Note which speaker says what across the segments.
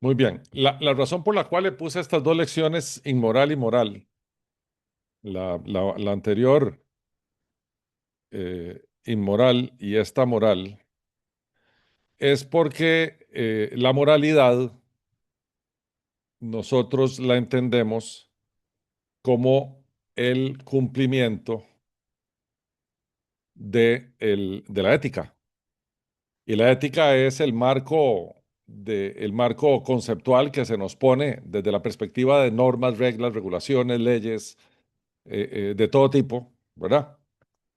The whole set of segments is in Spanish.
Speaker 1: Muy bien. La razón por la cual le puse estas dos lecciones, inmoral y moral, la anterior inmoral y esta moral, es porque la moralidad nosotros la entendemos como el cumplimiento de la ética. Y la ética es el marco conceptual que se nos pone desde la perspectiva de normas, reglas, regulaciones, leyes, de todo tipo, ¿verdad?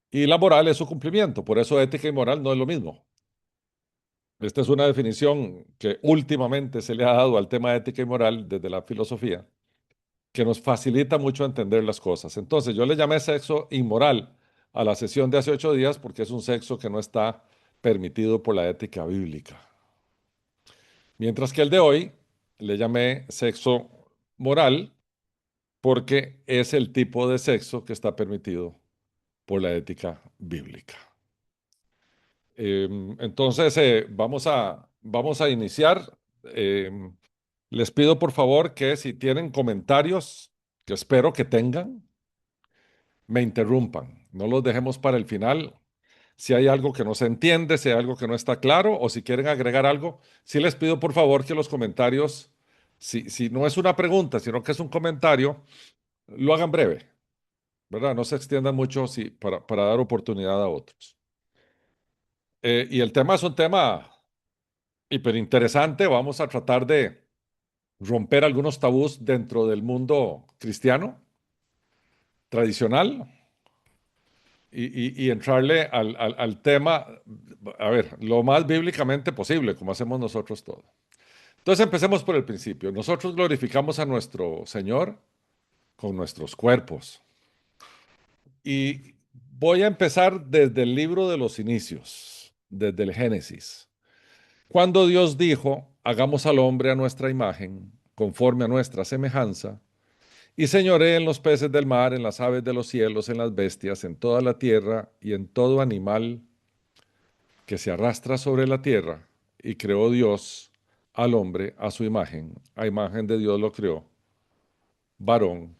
Speaker 1: Y la moral es su cumplimiento, por eso ética y moral no es lo mismo. Esta es una definición que últimamente se le ha dado al tema de ética y moral desde la filosofía, que nos facilita mucho entender las cosas. Entonces, yo le llamé sexo inmoral a la sesión de hace 8 días porque es un sexo que no está permitido por la ética bíblica. Mientras que el de hoy le llamé sexo moral porque es el tipo de sexo que está permitido por la ética bíblica. Entonces, vamos a iniciar. Les pido por favor que si tienen comentarios, que espero que tengan, me interrumpan. No los dejemos para el final. Si hay algo que no se entiende, si hay algo que no está claro o si quieren agregar algo, sí les pido por favor que los comentarios, si no es una pregunta, sino que es un comentario, lo hagan breve, ¿verdad? No se extiendan mucho para dar oportunidad a otros. Y el tema es un tema hiper interesante. Vamos a tratar de romper algunos tabús dentro del mundo cristiano tradicional y entrarle al tema, a ver, lo más bíblicamente posible, como hacemos nosotros todo. Entonces empecemos por el principio. Nosotros glorificamos a nuestro Señor con nuestros cuerpos. Y voy a empezar desde el libro de los inicios, desde el Génesis. Cuando Dios dijo, hagamos al hombre a nuestra imagen, conforme a nuestra semejanza, y señoré en los peces del mar, en las aves de los cielos, en las bestias, en toda la tierra y en todo animal que se arrastra sobre la tierra. Y creó Dios al hombre a su imagen. A imagen de Dios lo creó. Varón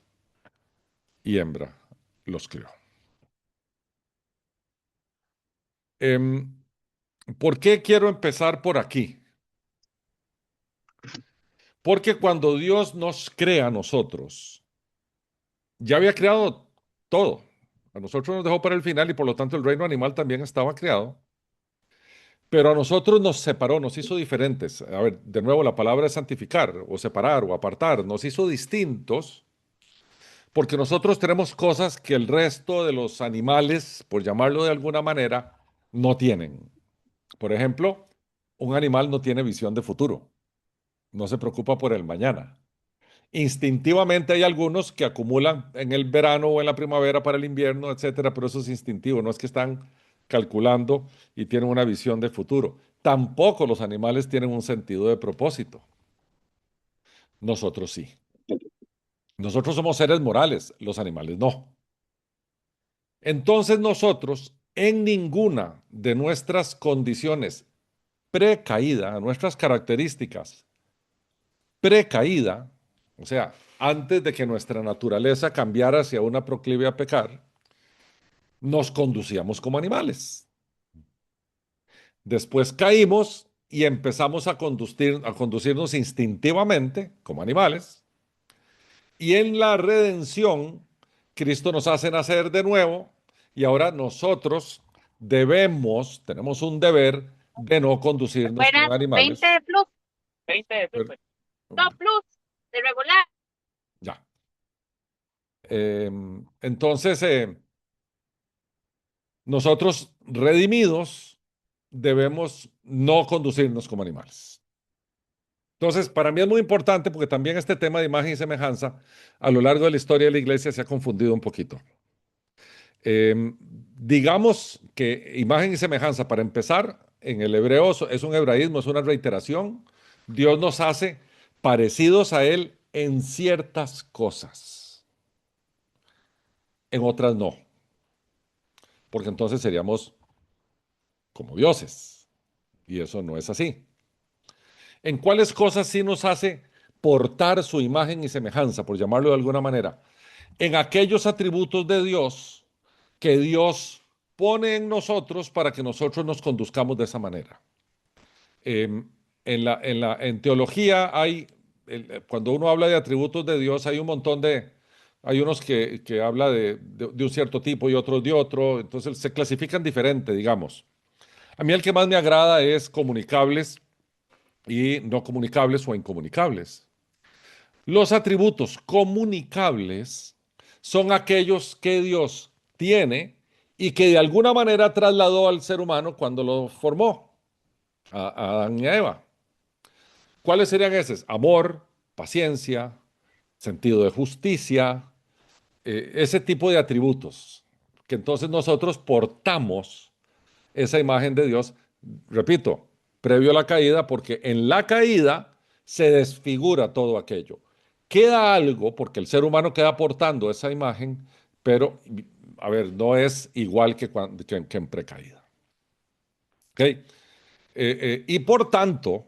Speaker 1: y hembra los creó. Em, ¿Por qué quiero empezar por aquí? Porque cuando Dios nos crea a nosotros, ya había creado todo. A nosotros nos dejó para el final y por lo tanto el reino animal también estaba creado. Pero a nosotros nos separó, nos hizo diferentes. A ver, de nuevo, la palabra es santificar o separar o apartar. Nos hizo distintos porque nosotros tenemos cosas que el resto de los animales, por llamarlo de alguna manera, no tienen. Por ejemplo, un animal no tiene visión de futuro, no se preocupa por el mañana. Instintivamente hay algunos que acumulan en el verano o en la primavera para el invierno, etcétera, pero eso es instintivo, no es que están calculando y tienen una visión de futuro. Tampoco los animales tienen un sentido de propósito. Nosotros sí. Nosotros somos seres morales, los animales no. Entonces nosotros, en ninguna de nuestras condiciones precaída, nuestras características precaída, o sea, antes de que nuestra naturaleza cambiara hacia una proclive a pecar, nos conducíamos como animales. Después caímos y empezamos a conducirnos instintivamente como animales. Y en la redención, Cristo nos hace nacer de nuevo y ahora nosotros tenemos un deber de no conducirnos
Speaker 2: Buenas,
Speaker 1: como
Speaker 2: 20
Speaker 1: animales.
Speaker 2: de plus, 20 de plus,
Speaker 1: Pero,
Speaker 2: pues. No, plus, de regular.
Speaker 1: ya. Entonces, nosotros redimidos debemos no conducirnos como animales. Entonces, para mí es muy importante porque también este tema de imagen y semejanza a lo largo de la historia de la iglesia se ha confundido un poquito. Digamos que imagen y semejanza, para empezar, en el hebreo es un hebraísmo, es una reiteración. Dios nos hace parecidos a Él en ciertas cosas, en otras no, porque entonces seríamos como dioses y eso no es así. ¿En cuáles cosas sí nos hace portar su imagen y semejanza, por llamarlo de alguna manera? En aquellos atributos de Dios que Dios pone en nosotros para que nosotros nos conduzcamos de esa manera. Eh, en teología hay, cuando uno habla de atributos de Dios, hay un montón hay unos que habla de un cierto tipo y otros de otro, entonces se clasifican diferente, digamos. A mí el que más me agrada es comunicables y no comunicables o incomunicables. Los atributos comunicables son aquellos que Dios tiene y que de alguna manera trasladó al ser humano cuando lo formó, a Adán y a Eva. ¿Cuáles serían esos? Amor, paciencia, sentido de justicia, ese tipo de atributos, que entonces nosotros portamos esa imagen de Dios, repito, previo a la caída, porque en la caída se desfigura todo aquello. Queda algo, porque el ser humano queda portando esa imagen, pero, a ver, no es igual que en precaída. ¿Ok? Y por tanto,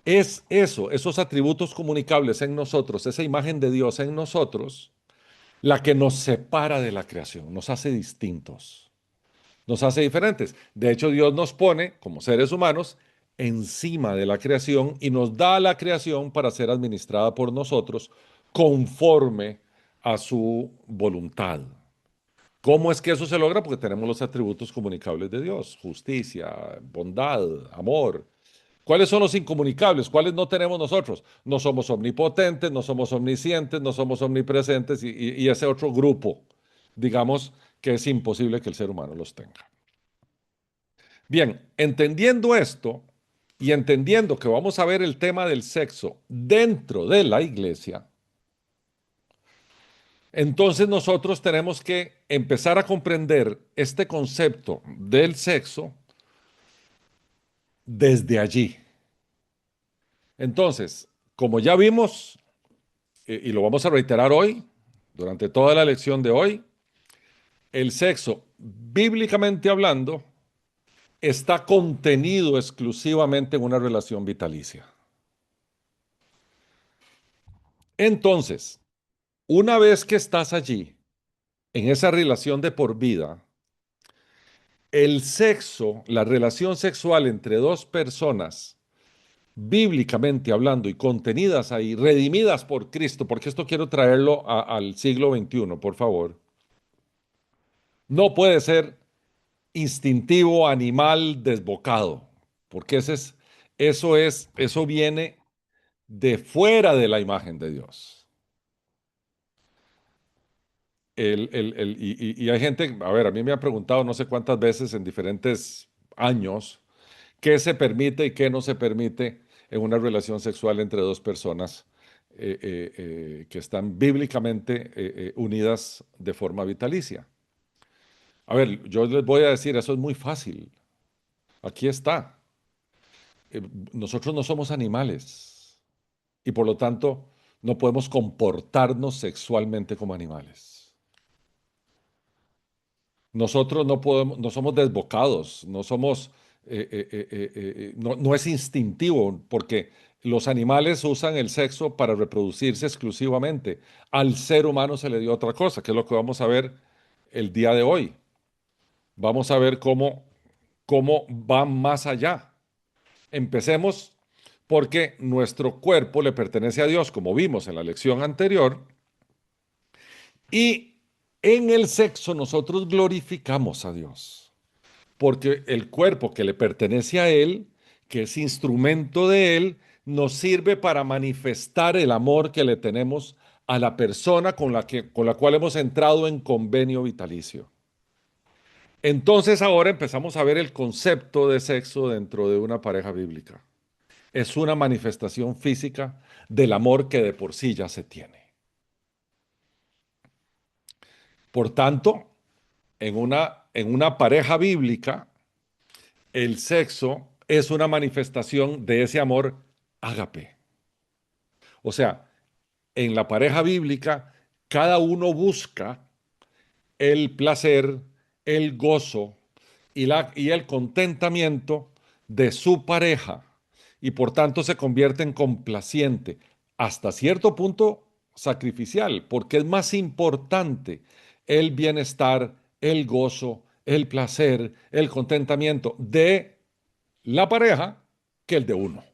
Speaker 1: es eso, esos atributos comunicables en nosotros, esa imagen de Dios en nosotros, la que nos separa de la creación, nos hace distintos, nos hace diferentes. De hecho, Dios nos pone, como seres humanos, encima de la creación y nos da la creación para ser administrada por nosotros conforme a su voluntad. ¿Cómo es que eso se logra? Porque tenemos los atributos comunicables de Dios: justicia, bondad, amor. ¿Cuáles son los incomunicables? ¿Cuáles no tenemos nosotros? No somos omnipotentes, no somos omniscientes, no somos omnipresentes y ese otro grupo, digamos, que es imposible que el ser humano los tenga. Bien, entendiendo esto y entendiendo que vamos a ver el tema del sexo dentro de la iglesia, entonces nosotros tenemos que empezar a comprender este concepto del sexo desde allí. Entonces, como ya vimos, y lo vamos a reiterar hoy, durante toda la lección de hoy, el sexo, bíblicamente hablando, está contenido exclusivamente en una relación vitalicia. Entonces, una vez que estás allí, en esa relación de por vida, el sexo, la relación sexual entre dos personas, bíblicamente hablando y contenidas ahí, redimidas por Cristo, porque esto quiero traerlo al siglo XXI, por favor, no puede ser instintivo, animal, desbocado, porque eso viene de fuera de la imagen de Dios. Y hay gente, a ver, a mí me han preguntado no sé cuántas veces en diferentes años qué se permite y qué no se permite en una relación sexual entre dos personas que están bíblicamente unidas de forma vitalicia. A ver, yo les voy a decir, eso es muy fácil. Aquí está. Eh, Nosotros no somos animales y por lo tanto no podemos comportarnos sexualmente como animales. Nosotros no podemos, no somos desbocados, no somos, no es instintivo, porque los animales usan el sexo para reproducirse exclusivamente. Al ser humano se le dio otra cosa, que es lo que vamos a ver el día de hoy. Vamos a ver cómo va más allá. Empecemos porque nuestro cuerpo le pertenece a Dios, como vimos en la lección anterior, y en el sexo nosotros glorificamos a Dios, porque el cuerpo que le pertenece a Él, que es instrumento de Él, nos sirve para manifestar el amor que le tenemos a la persona con la cual hemos entrado en convenio vitalicio. Entonces ahora empezamos a ver el concepto de sexo dentro de una pareja bíblica. Es una manifestación física del amor que de por sí ya se tiene. Por tanto, en una pareja bíblica, el sexo es una manifestación de ese amor ágape. O sea, en la pareja bíblica, cada uno busca el placer, el gozo y el contentamiento de su pareja. y por tanto se convierte en complaciente, hasta cierto punto sacrificial, porque es más importante el bienestar, el gozo, el placer, el contentamiento de la pareja que el de uno.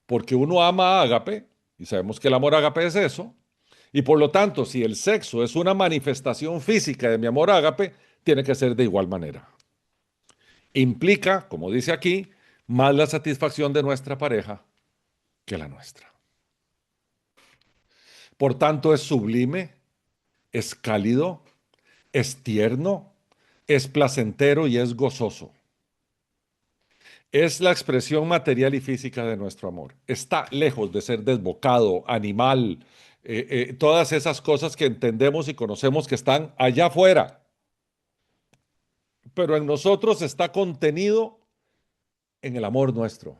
Speaker 1: Porque uno ama a ágape, y sabemos que el amor ágape es eso, y por lo tanto, si el sexo es una manifestación física de mi amor ágape, tiene que ser de igual manera. Implica, como dice aquí, más la satisfacción de nuestra pareja que la nuestra. Por tanto, es sublime, es cálido, es tierno, es placentero y es gozoso. Es la expresión material y física de nuestro amor. Está lejos de ser desbocado, animal, todas esas cosas que entendemos y conocemos que están allá afuera. Pero en nosotros está contenido en el amor nuestro.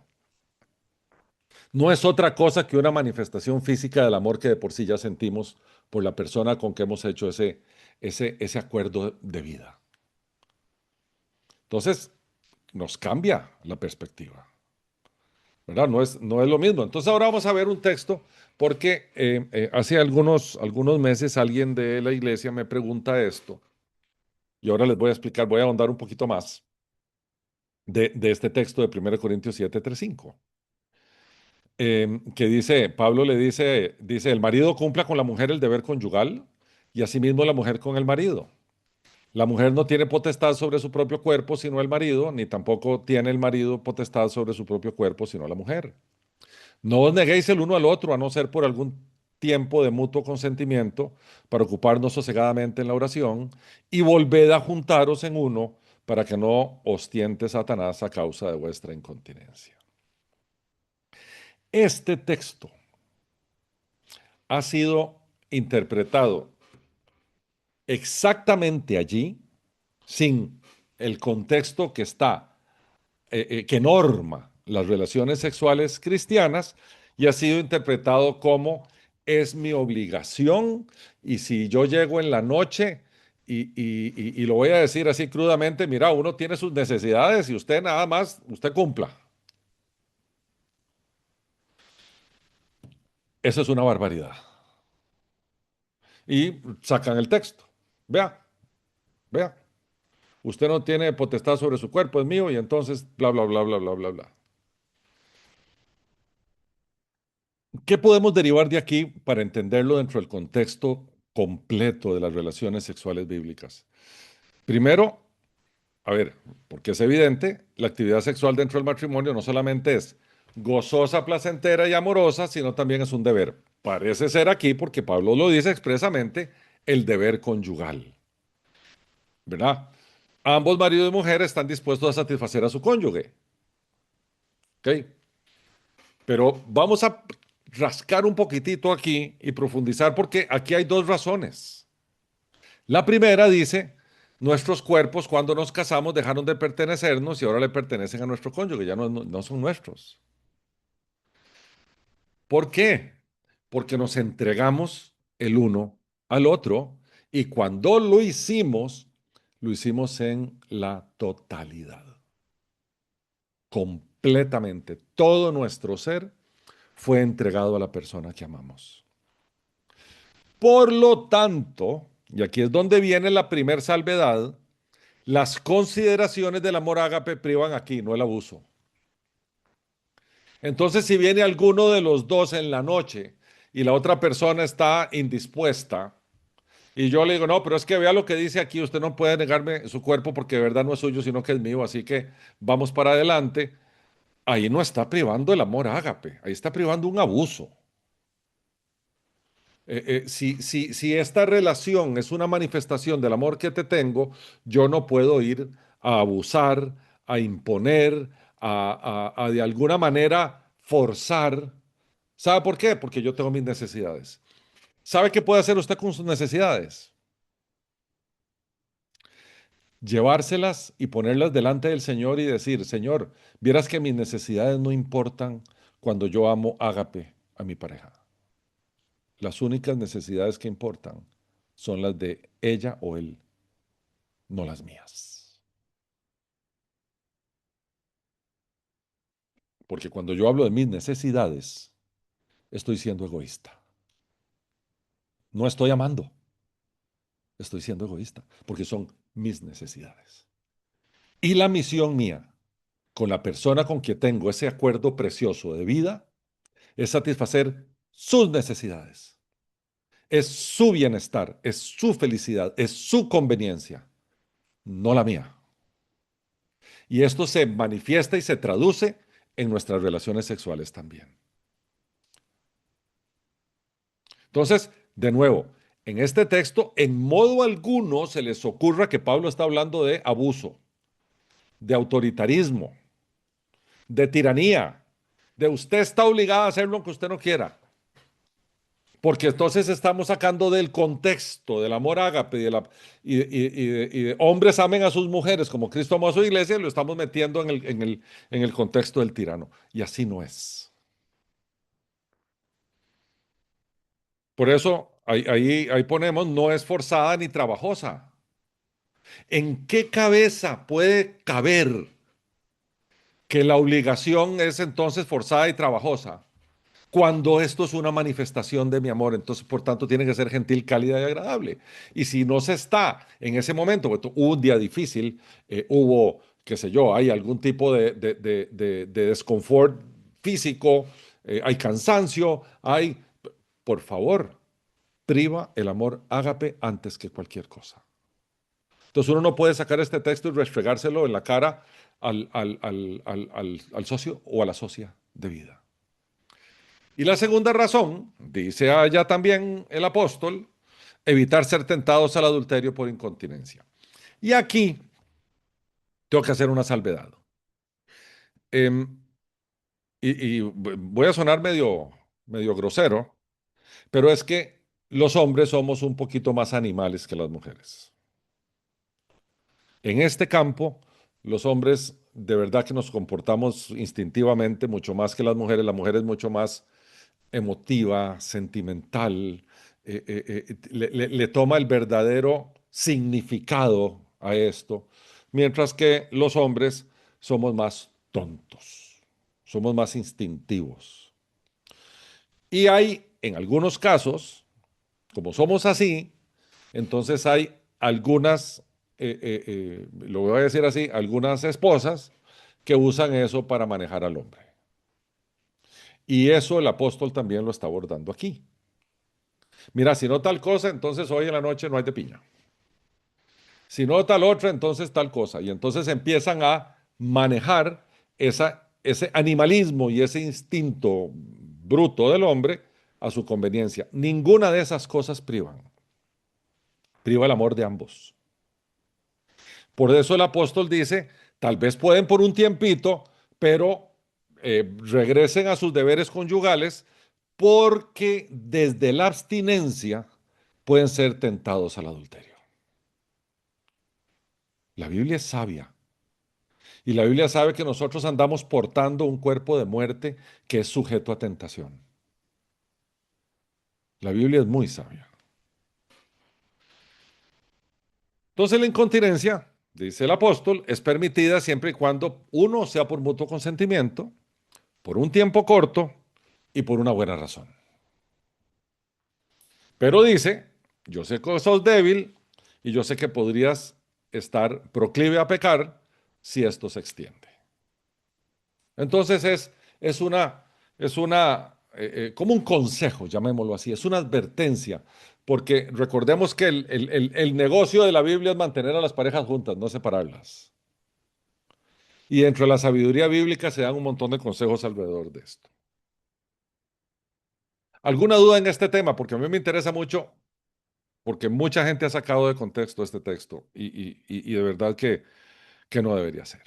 Speaker 1: No es otra cosa que una manifestación física del amor que de por sí ya sentimos por la persona con que hemos hecho ese acuerdo de vida. Entonces, nos cambia la perspectiva, ¿verdad? No es lo mismo. Entonces, ahora vamos a ver un texto, porque hace algunos meses alguien de la iglesia me pregunta esto, y ahora les voy a explicar, voy a ahondar un poquito más de este texto de 1 Corintios 7, 3, 5. Que dice, Pablo le dice, el marido cumpla con la mujer el deber conyugal y asimismo la mujer con el marido. La mujer no tiene potestad sobre su propio cuerpo sino el marido, ni tampoco tiene el marido potestad sobre su propio cuerpo sino la mujer. No os neguéis el uno al otro, a no ser por algún tiempo de mutuo consentimiento, para ocuparnos sosegadamente en la oración, y volved a juntaros en uno, para que no os tiente Satanás a causa de vuestra incontinencia. Este texto ha sido interpretado exactamente allí, sin el contexto que norma las relaciones sexuales cristianas, y ha sido interpretado como es mi obligación, y si yo llego en la noche, y lo voy a decir así crudamente, mira, uno tiene sus necesidades y usted nada más, usted cumpla. Eso es una barbaridad. Y sacan el texto. Vea, vea. Usted no tiene potestad sobre su cuerpo, es mío, y entonces bla, bla, bla, bla, bla, bla, bla. ¿Qué podemos derivar de aquí para entenderlo dentro del contexto completo de las relaciones sexuales bíblicas? Primero, a ver, porque es evidente, la actividad sexual dentro del matrimonio no solamente es gozosa, placentera y amorosa, sino también es un deber. Parece ser aquí, porque Pablo lo dice expresamente, el deber conyugal, ¿verdad? Ambos, marido y mujer, están dispuestos a satisfacer a su cónyuge, ¿ok? Pero vamos a rascar un poquitito aquí y profundizar, porque aquí hay dos razones. La primera dice, nuestros cuerpos cuando nos casamos dejaron de pertenecernos y ahora le pertenecen a nuestro cónyuge, ya no son nuestros. ¿Por qué? Porque nos entregamos el uno al otro, y cuando lo hicimos en la totalidad, completamente. Todo nuestro ser fue entregado a la persona que amamos. Por lo tanto, y aquí es donde viene la primer salvedad, las consideraciones del amor ágape privan aquí, no el abuso. Entonces, si viene alguno de los dos en la noche y la otra persona está indispuesta, y yo le digo, no, pero es que vea lo que dice aquí, usted no puede negarme su cuerpo porque de verdad no es suyo, sino que es mío, así que vamos para adelante. Ahí no está privando el amor ágape, ahí está privando un abuso. Si esta relación es una manifestación del amor que te tengo, yo no puedo ir a abusar, a imponer, a de alguna manera forzar. ¿Sabe por qué? Porque yo tengo mis necesidades. ¿Sabe qué puede hacer usted con sus necesidades? Llevárselas y ponerlas delante del Señor y decir, Señor, vieras que mis necesidades no importan cuando yo amo ágape a mi pareja. Las únicas necesidades que importan son las de ella o él, no las mías. Porque cuando yo hablo de mis necesidades, estoy siendo egoísta. No estoy amando, estoy siendo egoísta, porque son mis necesidades. Y la misión mía con la persona con quien tengo ese acuerdo precioso de vida es satisfacer sus necesidades. Es su bienestar, es su felicidad, es su conveniencia, no la mía. Y esto se manifiesta y se traduce en nuestras relaciones sexuales también. Entonces, de nuevo, en este texto, en modo alguno se les ocurra que Pablo está hablando de abuso, de autoritarismo, de tiranía, de usted está obligado a hacer lo que usted no quiera. Porque entonces estamos sacando del contexto del amor ágape y de hombres amen a sus mujeres como Cristo amó a su iglesia y lo estamos metiendo en el contexto del tirano. Y así no es. Por eso ahí ponemos, no es forzada ni trabajosa. ¿En qué cabeza puede caber que la obligación es entonces forzada y trabajosa? Cuando esto es una manifestación de mi amor, entonces por tanto tiene que ser gentil, cálida y agradable. Y si no se está en ese momento, porque hubo un día difícil, hubo, qué sé yo, hay algún tipo de desconfort físico, hay cansancio, por favor, priva el amor ágape antes que cualquier cosa. Entonces uno no puede sacar este texto y restregárselo en la cara al socio o a la socia de vida. Y la segunda razón, dice allá también el apóstol, evitar ser tentados al adulterio por incontinencia. Y aquí tengo que hacer una salvedad. Em, y voy a sonar medio grosero, pero es que los hombres somos un poquito más animales que las mujeres. En este campo, los hombres de verdad que nos comportamos instintivamente mucho más que las mujeres. La mujer es mucho más emotiva, sentimental, le toma el verdadero significado a esto, mientras que los hombres somos más tontos, somos más instintivos. Y hay, en algunos casos, como somos así, entonces hay algunas, lo voy a decir así, algunas esposas que usan eso para manejar al hombre. Y eso el apóstol también lo está abordando aquí. Mira, si no tal cosa, entonces hoy en la noche no hay de piña. Si no tal otra, entonces tal cosa. Y entonces empiezan a manejar ese animalismo y ese instinto bruto del hombre a su conveniencia. Ninguna de esas cosas priva el amor de ambos. Por eso el apóstol dice, tal vez pueden por un tiempito, pero regresen a sus deberes conyugales porque desde la abstinencia pueden ser tentados al adulterio. La Biblia es sabia y la Biblia sabe que nosotros andamos portando un cuerpo de muerte que es sujeto a tentación. La Biblia es muy sabia. Entonces la incontinencia, dice el apóstol, es permitida siempre y cuando uno sea por mutuo consentimiento, por un tiempo corto y por una buena razón. Pero dice, yo sé que sos débil y yo sé que podrías estar proclive a pecar si esto se extiende. Entonces es como un consejo, llamémoslo así, es una advertencia, porque recordemos que el negocio de la Biblia es mantener a las parejas juntas, no separarlas. Y dentro de la sabiduría bíblica se dan un montón de consejos alrededor de esto. ¿Alguna duda en este tema? Porque a mí me interesa mucho, porque mucha gente ha sacado de contexto este texto y de verdad que no debería ser.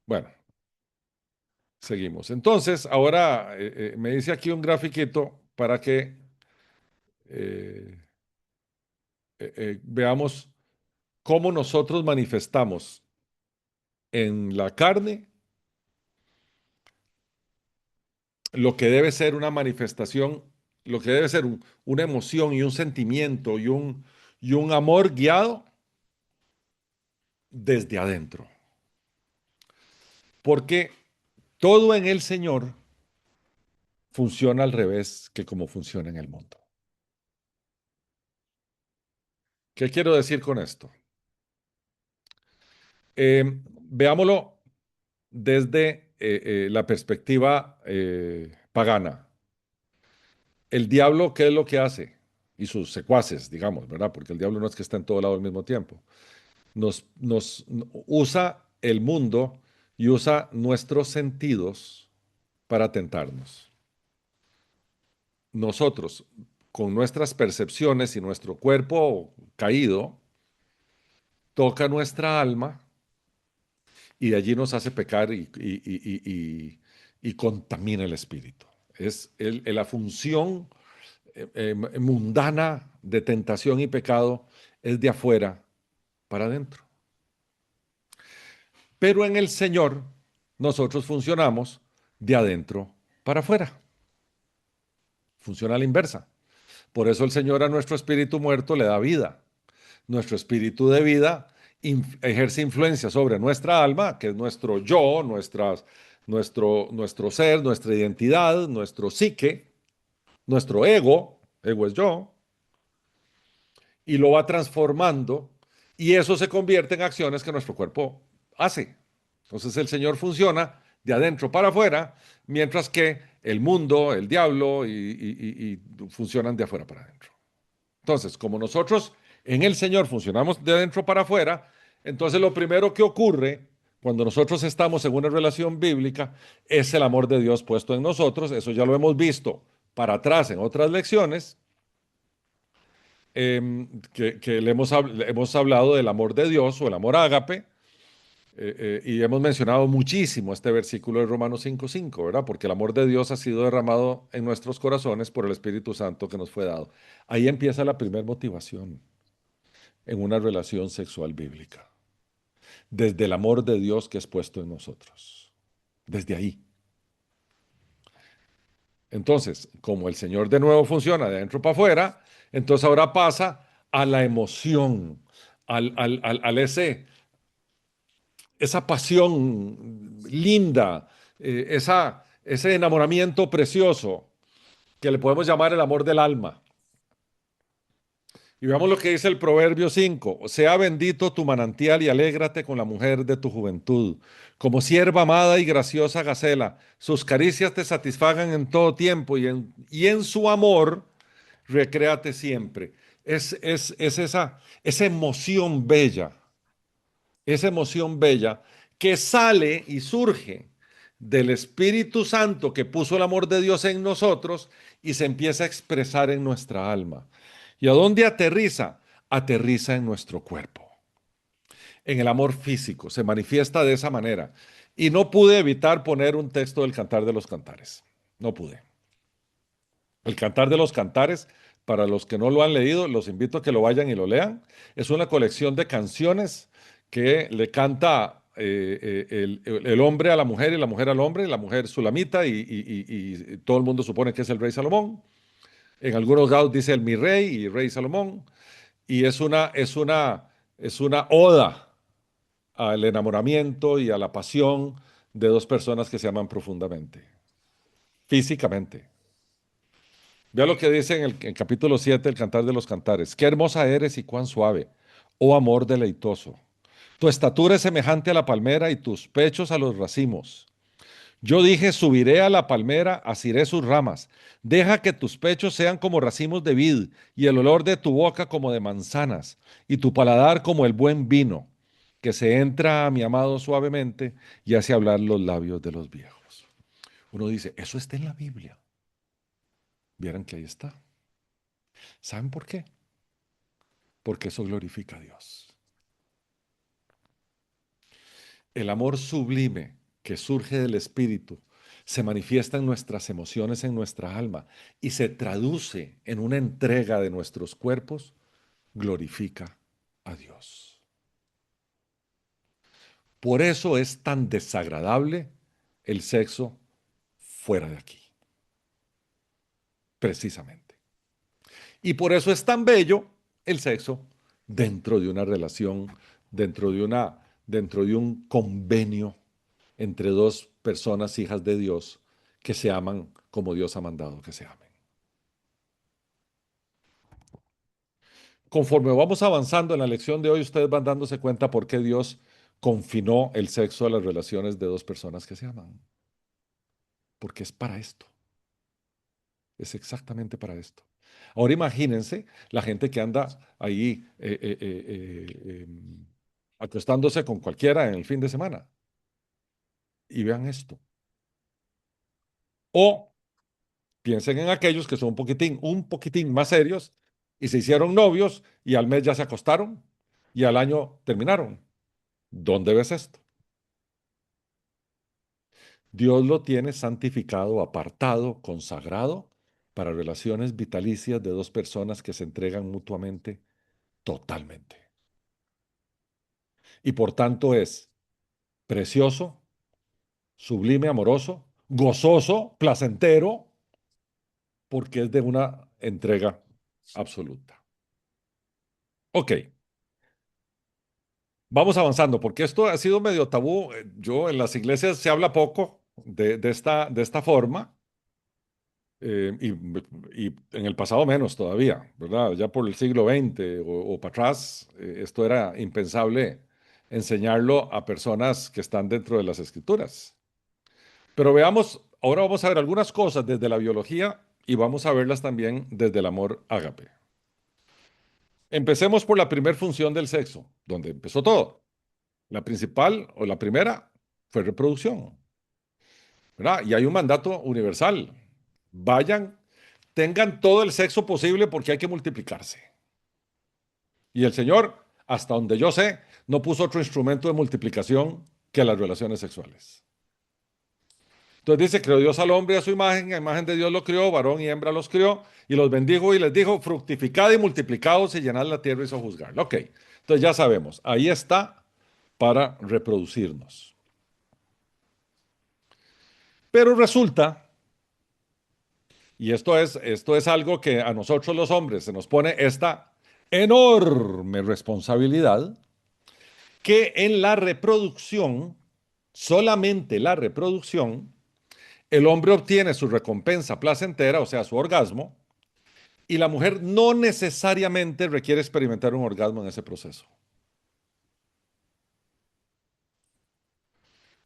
Speaker 1: Bueno, seguimos. Entonces, ahora me dice aquí un grafiquito para que eh, veamos cómo nosotros manifestamos en la carne lo que debe ser una manifestación, lo que debe ser una emoción y un sentimiento y un amor guiado desde adentro. ¿Por qué? Todo en el Señor funciona al revés que como funciona en el mundo. ¿Qué quiero decir con esto? Veámoslo desde la perspectiva pagana. El diablo, ¿qué es lo que hace? Y sus secuaces, digamos, ¿verdad? Porque el diablo no es que esté en todo lado al mismo tiempo. Nos usa el mundo y usa nuestros sentidos para tentarnos. Nosotros, con nuestras percepciones y nuestro cuerpo caído, toca nuestra alma y de allí nos hace pecar y contamina el espíritu. Es la función mundana de tentación y pecado es de afuera para adentro. Pero en el Señor nosotros funcionamos de adentro para afuera. Funciona a la inversa. Por eso el Señor a nuestro espíritu muerto le da vida. Nuestro espíritu de vida ejerce influencia sobre nuestra alma, que es nuestro yo, nuestro ser, nuestra identidad, nuestro psique, nuestro ego es yo, y lo va transformando y eso se convierte en acciones que nuestro cuerpo hace. Entonces el Señor funciona de adentro para afuera, mientras que el mundo, el diablo y funcionan de afuera para adentro. Entonces, como nosotros en el Señor funcionamos de adentro para afuera, entonces lo primero que ocurre cuando nosotros estamos en una relación bíblica es el amor de Dios puesto en nosotros. Eso ya lo hemos visto para atrás en otras lecciones, que hemos hablado del amor de Dios o el amor ágape, y hemos mencionado muchísimo este versículo de Romanos 5:5, ¿verdad? Porque el amor de Dios ha sido derramado en nuestros corazones por el Espíritu Santo que nos fue dado. Ahí empieza la primera motivación en una relación sexual bíblica, desde el amor de Dios que es puesto en nosotros, desde ahí. Entonces, como el Señor de nuevo funciona de adentro para afuera, entonces ahora pasa a la emoción, al esa pasión linda, ese enamoramiento precioso que le podemos llamar el amor del alma. Y veamos lo que dice el Proverbio 5. Sea bendito tu manantial y alégrate con la mujer de tu juventud. Como sierva amada y graciosa Gacela, sus caricias te satisfagan en todo tiempo y en su amor recréate siempre. Es esa emoción bella que sale y surge del Espíritu Santo que puso el amor de Dios en nosotros y se empieza a expresar en nuestra alma. ¿Y a dónde aterriza? Aterriza en nuestro cuerpo, en el amor físico, se manifiesta de esa manera. Y no pude evitar poner un texto del Cantar de los Cantares. No pude. El Cantar de los Cantares, para los que no lo han leído, los invito a que lo vayan y lo lean. Es una colección de canciones que le canta el hombre a la mujer y la mujer al hombre, la mujer sulamita y todo el mundo supone que es el rey Salomón. En algunos lados dice el mi rey y rey Salomón. Y es una oda al enamoramiento y a la pasión de dos personas que se aman profundamente, físicamente. Vea lo que dice en el capítulo 7 del Cantar de los Cantares. Qué hermosa eres y cuán suave, oh amor deleitoso. Tu estatura es semejante a la palmera y tus pechos a los racimos. Yo dije, subiré a la palmera, asiré sus ramas. Deja que tus pechos sean como racimos de vid, y el olor de tu boca como de manzanas, y tu paladar como el buen vino, que se entra a mi amado suavemente y hace hablar los labios de los viejos. Uno dice, eso está en la Biblia. Vieran que ahí está. ¿Saben por qué? Porque eso glorifica a Dios. El amor sublime que surge del Espíritu se manifiesta en nuestras emociones, en nuestra alma, y se traduce en una entrega de nuestros cuerpos, glorifica a Dios. Por eso es tan desagradable el sexo fuera de aquí, precisamente. Y por eso es tan bello el sexo dentro de una relación, dentro de un convenio entre dos personas hijas de Dios que se aman como Dios ha mandado que se amen. Conforme vamos avanzando en la lección de hoy, ustedes van dándose cuenta por qué Dios confinó el sexo a las relaciones de dos personas que se aman. Porque es para esto. Es exactamente para esto. Ahora imagínense la gente que anda ahí acostándose con cualquiera en el fin de semana. Y vean esto. O piensen en aquellos que son un poquitín más serios y se hicieron novios y al mes ya se acostaron y al año terminaron. ¿Dónde ves esto? Dios lo tiene santificado, apartado, consagrado para relaciones vitalicias de dos personas que se entregan mutuamente totalmente. Y por tanto es precioso, sublime, amoroso, gozoso, placentero, porque es de una entrega absoluta. Ok, vamos avanzando, porque esto ha sido medio tabú. Yo en las iglesias se habla poco de esta forma. Y en el pasado menos todavía, ¿verdad? Ya por el siglo XX o para atrás, esto era impensable enseñarlo a personas que están dentro de las escrituras. Pero veamos, ahora vamos a ver algunas cosas desde la biología y vamos a verlas también desde el amor ágape. Empecemos por la primera función del sexo, donde empezó todo. La principal o la primera fue reproducción, ¿verdad? Y hay un mandato universal. Vayan, tengan todo el sexo posible porque hay que multiplicarse. Y el Señor, hasta donde yo sé, no puso otro instrumento de multiplicación que las relaciones sexuales. Entonces dice, creó Dios al hombre a su imagen, a imagen de Dios lo crió, varón y hembra los crió, y los bendijo y les dijo, fructificad y multiplicados y llenad la tierra y sojuzgarla. Ok, entonces ya sabemos, ahí está para reproducirnos. Pero resulta, y esto es algo que a nosotros los hombres se nos pone esta enorme responsabilidad, que en la reproducción, solamente la reproducción, el hombre obtiene su recompensa placentera, o sea, su orgasmo, y la mujer no necesariamente requiere experimentar un orgasmo en ese proceso.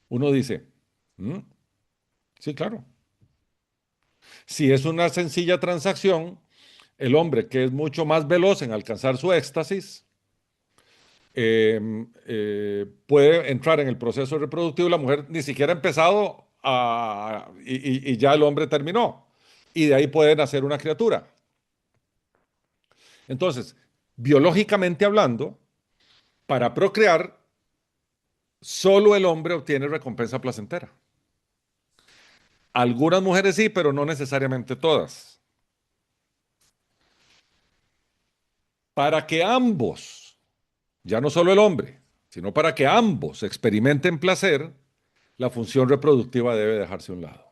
Speaker 1: Uno dice, "Mm, sí, claro. Si es una sencilla transacción, el hombre que es mucho más veloz en alcanzar su éxtasis, puede entrar en el proceso reproductivo, la mujer ni siquiera ha empezado y ya el hombre terminó. Y de ahí puede nacer una criatura. Entonces, biológicamente hablando, para procrear, solo el hombre obtiene recompensa placentera. Algunas mujeres sí, pero no necesariamente todas. Para que ambos, ya no solo el hombre, sino para que ambos experimenten placer, la función reproductiva debe dejarse a un lado.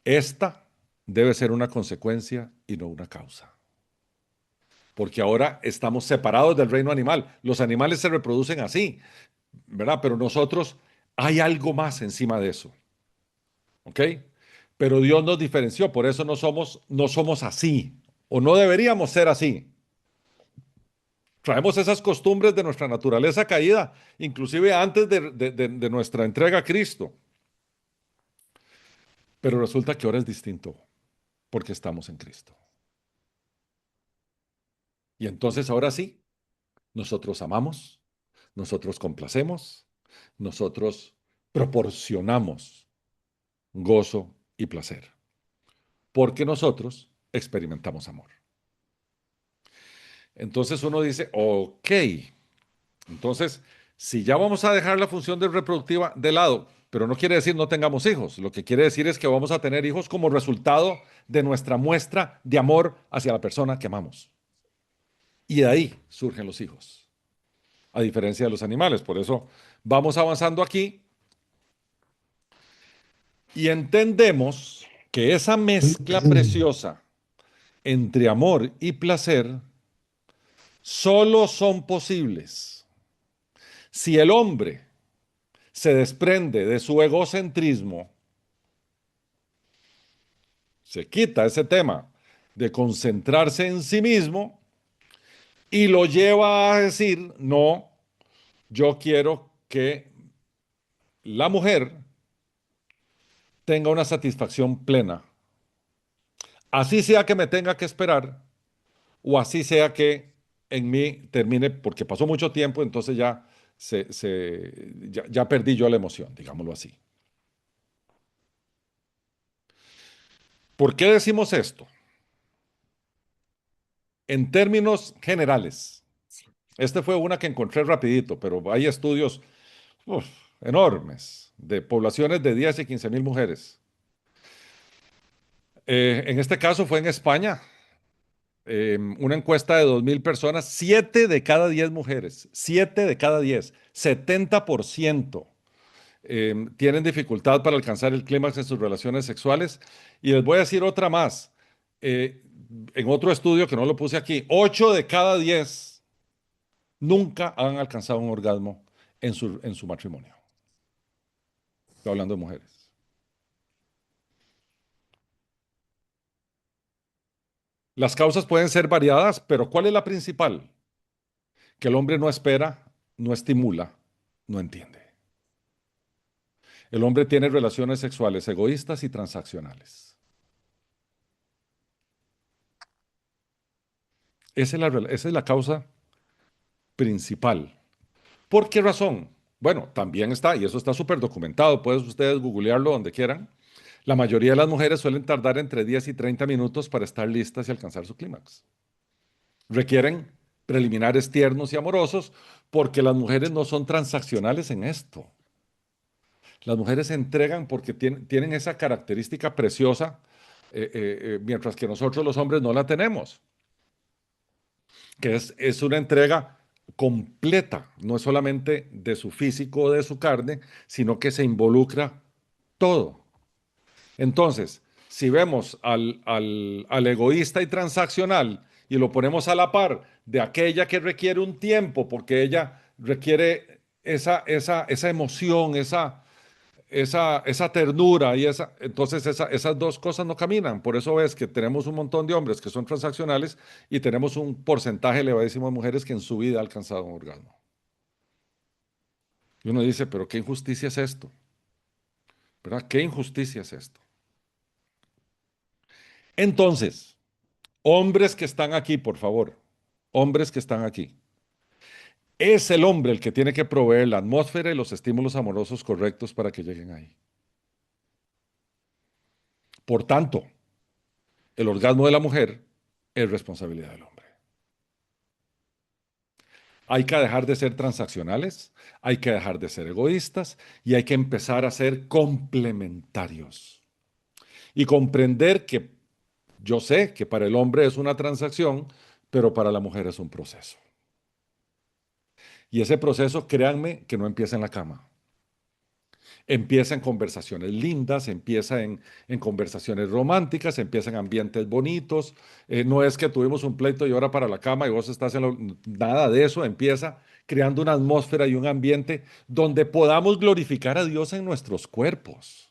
Speaker 1: Esta debe ser una consecuencia y no una causa. Porque ahora estamos separados del reino animal. Los animales se reproducen así, ¿verdad? Pero nosotros hay algo más encima de eso. ¿Ok? Pero Dios nos diferenció, por eso no somos así, o no deberíamos ser así. Traemos esas costumbres de nuestra naturaleza caída, inclusive antes de nuestra entrega a Cristo. Pero resulta que ahora es distinto, porque estamos en Cristo. Y entonces ahora sí, nosotros amamos, nosotros complacemos, nosotros proporcionamos gozo y placer, porque nosotros experimentamos amor. Entonces uno dice, ok, entonces si ya vamos a dejar la función de reproductiva de lado, pero no quiere decir no tengamos hijos, lo que quiere decir es que vamos a tener hijos como resultado de nuestra muestra de amor hacia la persona que amamos. Y de ahí surgen los hijos, a diferencia de los animales. Por eso vamos avanzando aquí y entendemos que esa mezcla preciosa entre amor y placer solo son posibles si el hombre se desprende de su egocentrismo, se quita ese tema de concentrarse en sí mismo y lo lleva a decir, no, yo quiero que la mujer tenga una satisfacción plena, así sea que me tenga que esperar o así sea que en mí termine, porque pasó mucho tiempo, entonces ya perdí yo la emoción, digámoslo así. ¿Por qué decimos esto? En términos generales, este fue una que encontré rapidito, pero hay estudios uf, enormes de poblaciones de 10 y 15 mil mujeres. En este caso fue en España, una encuesta de 2.000 personas, 7 de cada 10 mujeres, 7 de cada 10, 70% tienen dificultad para alcanzar el clímax en sus relaciones sexuales. Y les voy a decir otra más. Eh, en otro estudio que no lo puse aquí, 8 de cada 10 nunca han alcanzado un orgasmo en su matrimonio. Estoy hablando de mujeres. Las causas pueden ser variadas, pero ¿cuál es la principal? Que el hombre no espera, no estimula, no entiende. El hombre tiene relaciones sexuales egoístas y transaccionales. Esa es la causa principal. ¿Por qué razón? Bueno, también está, y eso está súper documentado, pueden ustedes googlearlo donde quieran. La mayoría de las mujeres suelen tardar entre 10 y 30 minutos para estar listas y alcanzar su clímax. Requieren preliminares tiernos y amorosos porque las mujeres no son transaccionales en esto. Las mujeres se entregan porque tienen esa característica preciosa, mientras que nosotros los hombres no la tenemos, que es una entrega completa, no es solamente de su físico o de su carne, sino que se involucra todo. Entonces, si vemos al egoísta y transaccional y lo ponemos a la par de aquella que requiere un tiempo, porque ella requiere esa emoción, esa ternura y entonces esas dos cosas no caminan. Por eso ves que tenemos un montón de hombres que son transaccionales y tenemos un porcentaje elevadísimo de mujeres que en su vida ha alcanzado un orgasmo. Y uno dice, pero qué injusticia es esto, ¿verdad? ¿Qué injusticia es esto? Entonces, hombres que están aquí, por favor, hombres que están aquí, es el hombre el que tiene que proveer la atmósfera y los estímulos amorosos correctos para que lleguen ahí. Por tanto, el orgasmo de la mujer es responsabilidad del hombre. Hay que dejar de ser transaccionales, hay que dejar de ser egoístas y hay que empezar a ser complementarios. Y comprender que yo sé que para el hombre es una transacción, pero para la mujer es un proceso. Y ese proceso, créanme, que no empieza en la cama. Empieza en conversaciones lindas, empieza en conversaciones románticas, empieza en ambientes bonitos. No es que tuvimos un pleito y ahora para la cama y vos estás en nada de eso. Empieza creando una atmósfera y un ambiente donde podamos glorificar a Dios en nuestros cuerpos.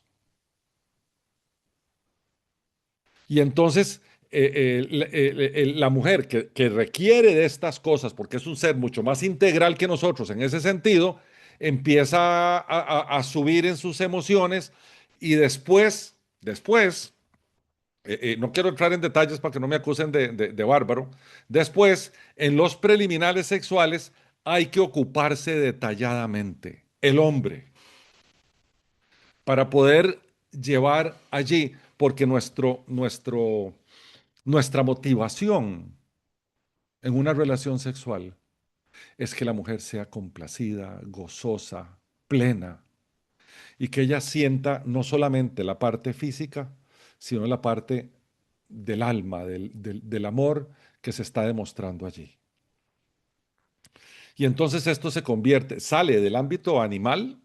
Speaker 1: Y entonces la mujer que requiere de estas cosas, porque es un ser mucho más integral que nosotros en ese sentido, empieza a subir en sus emociones y después, no quiero entrar en detalles para que no me acusen de bárbaro, después, en los preliminares sexuales, hay que ocuparse detalladamente, el hombre, para poder llevar allí, porque nuestra motivación en una relación sexual es que la mujer sea complacida, gozosa, plena, y que ella sienta no solamente la parte física, sino la parte del alma, del amor que se está demostrando allí. Y entonces esto sale del ámbito animal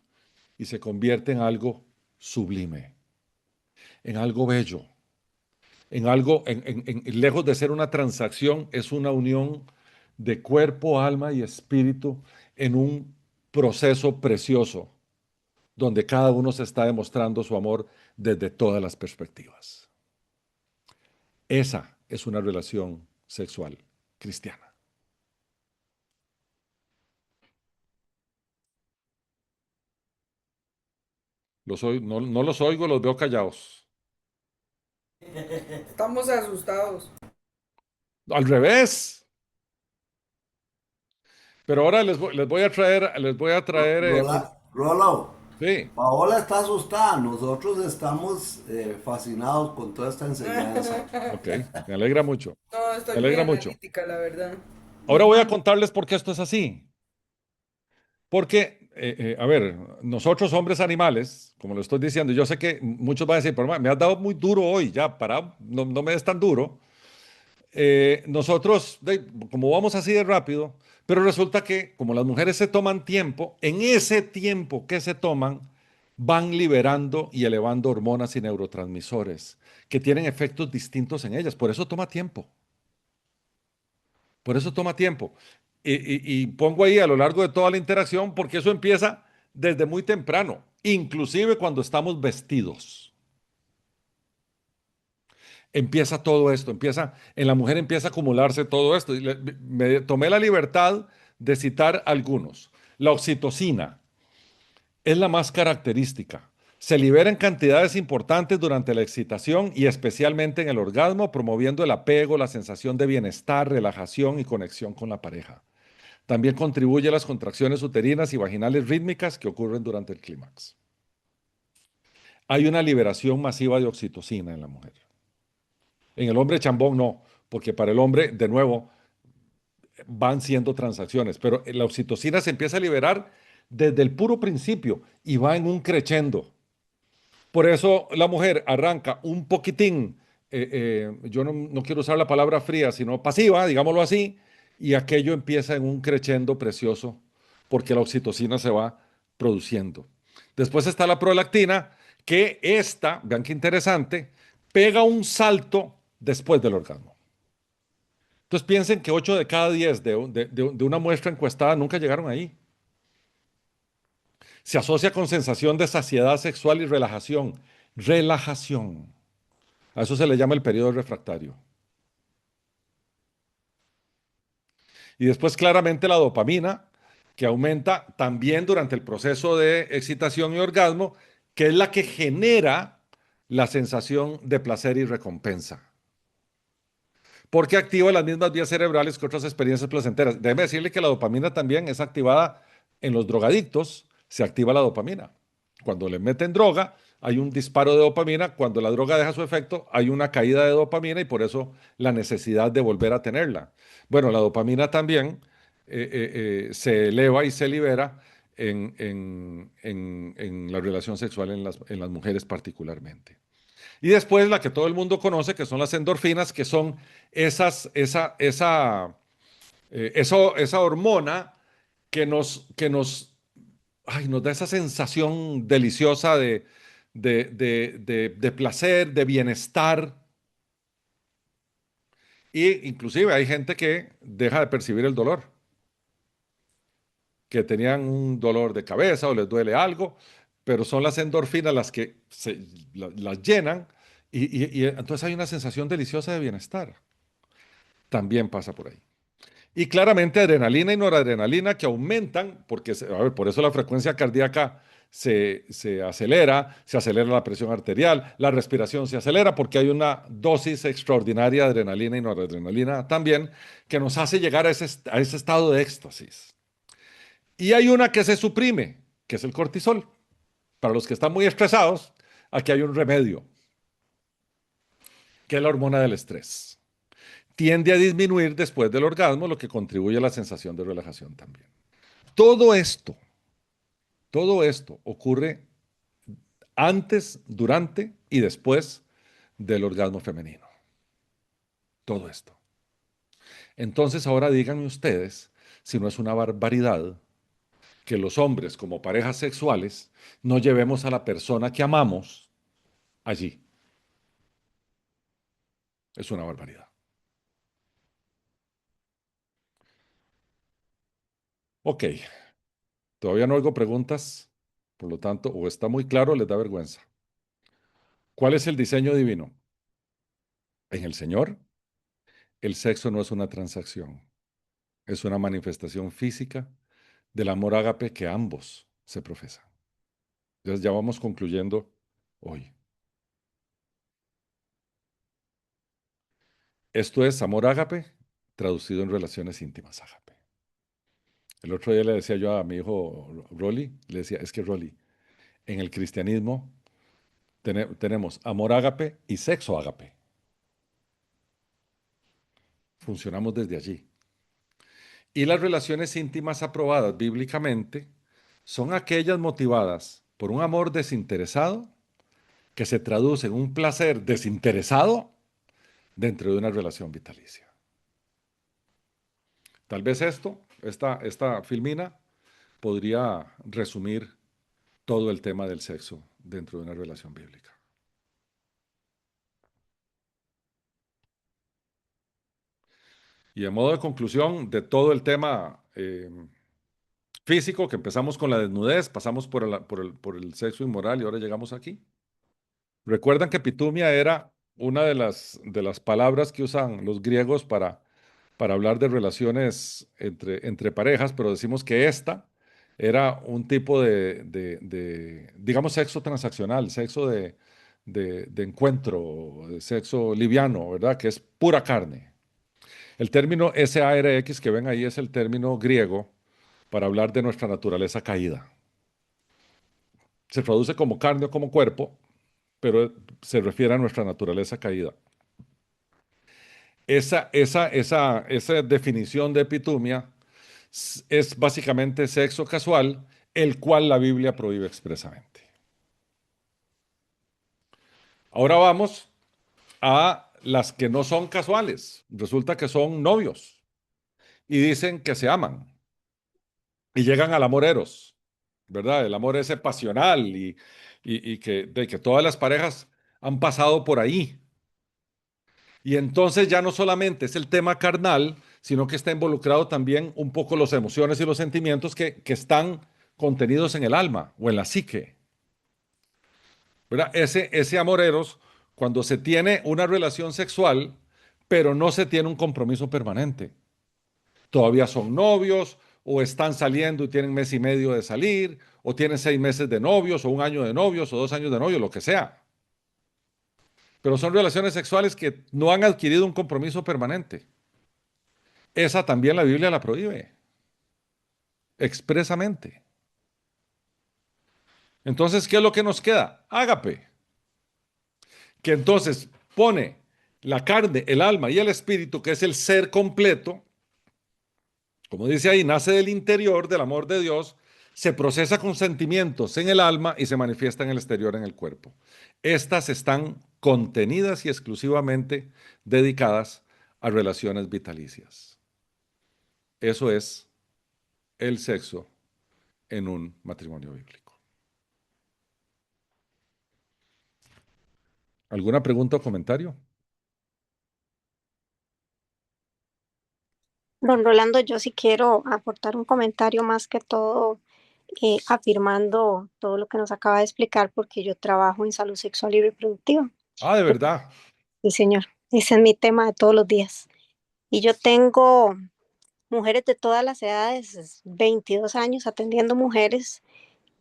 Speaker 1: y se convierte en algo sublime, en algo bello, en algo, lejos de ser una transacción, es una unión de cuerpo, alma y espíritu en un proceso precioso. donde cada uno se está demostrando su amor desde todas las perspectivas. Esa es una relación sexual cristiana. No los oigo, los veo callados.
Speaker 3: Estamos asustados.
Speaker 1: Al revés. Pero ahora les voy a traer,
Speaker 4: Rolo,
Speaker 1: sí,
Speaker 4: Paola está asustada, nosotros estamos fascinados con toda esta enseñanza.
Speaker 1: ok, me alegra mucho,
Speaker 3: No,
Speaker 1: me
Speaker 3: estoy muy
Speaker 1: alegra mucho.
Speaker 3: analítica, la verdad.
Speaker 1: Ahora voy a contarles por qué esto es así. Porque, a ver, nosotros hombres animales, como lo estoy diciendo, yo sé que muchos van a decir, pero me has dado muy duro hoy, ya, para, no me des tan duro. Nosotros, como vamos así de rápido, pero resulta que como las mujeres se toman tiempo, en ese tiempo que se toman, van liberando y elevando hormonas y neurotransmisores que tienen efectos distintos en ellas. Por eso toma tiempo. Por eso toma tiempo. Y pongo ahí a lo largo de toda la interacción, porque eso empieza desde muy temprano, inclusive cuando estamos vestidos. Empieza todo esto, en la mujer empieza a acumularse todo esto. Me tomé la libertad de citar algunos. La oxitocina es la más característica. Se libera en cantidades importantes durante la excitación y especialmente en el orgasmo, promoviendo el apego, la sensación de bienestar, relajación y conexión con la pareja. También contribuye a las contracciones uterinas y vaginales rítmicas que ocurren durante el clímax. Hay una liberación masiva de oxitocina en la mujer. En el hombre chambón no, porque para el hombre, de nuevo, van siendo transacciones, pero la oxitocina se empieza a liberar desde el puro principio y va en un crescendo. Por eso la mujer arranca un poquitín, yo no quiero usar la palabra fría, sino pasiva, digámoslo así, y aquello empieza en un crescendo precioso, porque la oxitocina se va produciendo. Después está la prolactina, que esta, vean qué interesante, pega un salto después del orgasmo. Entonces piensen que 8 de cada 10 de una muestra encuestada nunca llegaron ahí. Se asocia con sensación de saciedad sexual y relajación. Relajación. A eso se le llama el periodo refractario. Y después claramente la dopamina, que aumenta también durante el proceso de excitación y orgasmo, que es la que genera la sensación de placer y recompensa. Porque activa las mismas vías cerebrales que otras experiencias placenteras. Déjeme decirle que la dopamina también es activada en los drogadictos, se activa la dopamina. Cuando le meten droga, hay un disparo de dopamina. Cuando la droga deja su efecto, hay una caída de dopamina y por eso la necesidad de volver a tenerla. Bueno, la dopamina también se eleva y se libera en la relación sexual en las mujeres particularmente. Y después la que todo el mundo conoce, que son las endorfinas, que son esa hormona que nos da esa sensación deliciosa de placer, de bienestar. Y inclusive hay gente que deja de percibir el dolor, que tenían un dolor de cabeza o les duele algo, pero son las endorfinas las que las llenan y entonces hay una sensación deliciosa de bienestar. También pasa por ahí. Y claramente adrenalina y noradrenalina que aumentan, porque, a ver, por eso la frecuencia cardíaca se acelera, se acelera la presión arterial, la respiración se acelera porque hay una dosis extraordinaria de adrenalina y noradrenalina también que nos hace llegar a ese estado de éxtasis. Y hay una que se suprime, que es el cortisol. Para los que están muy estresados, aquí hay un remedio, que es la hormona del estrés. Tiende a disminuir después del orgasmo, lo que contribuye a la sensación de relajación también. Todo esto, todo esto ocurre antes, durante y después del orgasmo femenino. Todo esto. Entonces ahora díganme ustedes si no es una barbaridad que los hombres como parejas sexuales no llevemos a la persona que amamos allí. Es una barbaridad. Ok, todavía no oigo preguntas. Por lo tanto, o está muy claro o les da vergüenza. ¿Cuál es el diseño divino? En el Señor, el sexo no es una transacción, es una manifestación física del amor ágape que ambos se profesan. Entonces ya vamos concluyendo hoy. Esto es amor ágape traducido en relaciones íntimas ágape. El otro día le decía yo a mi hijo Rolly, le decía, es que Rolly, en el cristianismo tenemos amor ágape y sexo ágape. Funcionamos desde allí. Y las relaciones íntimas aprobadas bíblicamente son aquellas motivadas por un amor desinteresado que se traduce en un placer desinteresado dentro de una relación vitalicia. Tal vez esta filmina, podría resumir todo el tema del sexo dentro de una relación bíblica. Y a modo de conclusión de todo el tema físico, que empezamos con la desnudez, pasamos por el sexo inmoral y ahora llegamos aquí. Recuerdan que pitumia era una de las palabras que usan los griegos para hablar de relaciones entre parejas, pero decimos que esta era un tipo digamos, sexo transaccional, sexo de encuentro, de sexo liviano, ¿verdad? Que es pura carne. El término SARX que ven ahí es el término griego para hablar de nuestra naturaleza caída. Se traduce como carne o como cuerpo, pero se refiere a nuestra naturaleza caída. Esa definición de epitumia es básicamente sexo casual, el cual la Biblia prohíbe expresamente. Ahora vamos a las que no son casuales. Resulta que son novios y dicen que se aman y llegan al amor eros, ¿verdad? El amor ese pasional y que todas las parejas han pasado por ahí. Y entonces ya no solamente es el tema carnal, sino que está involucrado también un poco las emociones y los sentimientos que están contenidos en el alma o en la psique. ¿Verdad? Ese amor eros, cuando se tiene una relación sexual, pero no se tiene un compromiso permanente. Todavía son novios, o están saliendo y tienen mes y medio de salir, o tienen 6 meses de novios, o un año de novios, o 2 años de novios, lo que sea. Pero son relaciones sexuales que no han adquirido un compromiso permanente. Esa también la Biblia la prohíbe, expresamente. Entonces, ¿qué es lo que nos queda? Ágape, que entonces pone la carne, el alma y el espíritu, que es el ser completo, como dice ahí, nace del interior del amor de Dios, se procesa con sentimientos en el alma y se manifiesta en el exterior en el cuerpo. Estas están contenidas y exclusivamente dedicadas a relaciones vitalicias. Eso es el sexo en un matrimonio bíblico. ¿Alguna pregunta o comentario?
Speaker 5: Don Rolando, yo sí quiero aportar un comentario más que todo afirmando todo lo que nos acaba de explicar porque yo trabajo en salud sexual y reproductiva.
Speaker 1: Ah, de verdad.
Speaker 5: Sí, señor, ese es mi tema de todos los días. Y yo tengo mujeres de todas las edades, 22 años atendiendo mujeres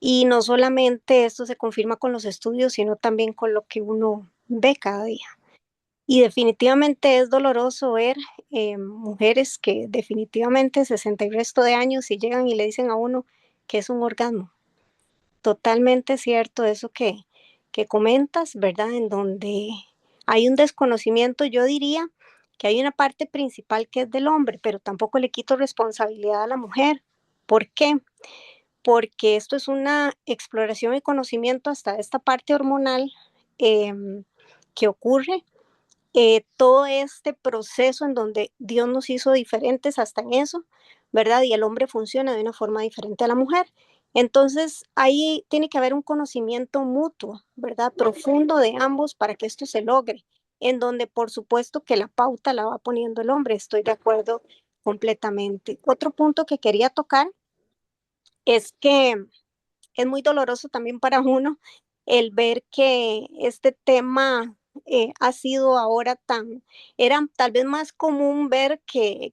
Speaker 5: y no solamente esto se confirma con los estudios, sino también con lo que uno ve cada día. Y definitivamente es doloroso ver mujeres que definitivamente 60 y resto de años y llegan y le dicen a uno que es un orgasmo. Totalmente cierto eso que comentas, ¿verdad? En donde hay un desconocimiento, yo diría que hay una parte principal que es del hombre, pero tampoco le quito responsabilidad a la mujer. ¿Por qué? Porque esto es una exploración y conocimiento hasta esta parte hormonal que ocurre todo este proceso en donde Dios nos hizo diferentes hasta en eso, ¿verdad? Y el hombre funciona de una forma diferente a la mujer. Entonces, ahí tiene que haber un conocimiento mutuo, ¿verdad? Profundo de ambos para que esto se logre, en donde por supuesto que la pauta la va poniendo el hombre, estoy de acuerdo completamente. Otro punto que quería tocar es que es muy doloroso también para uno el ver que este tema ha sido ahora era tal vez más común ver que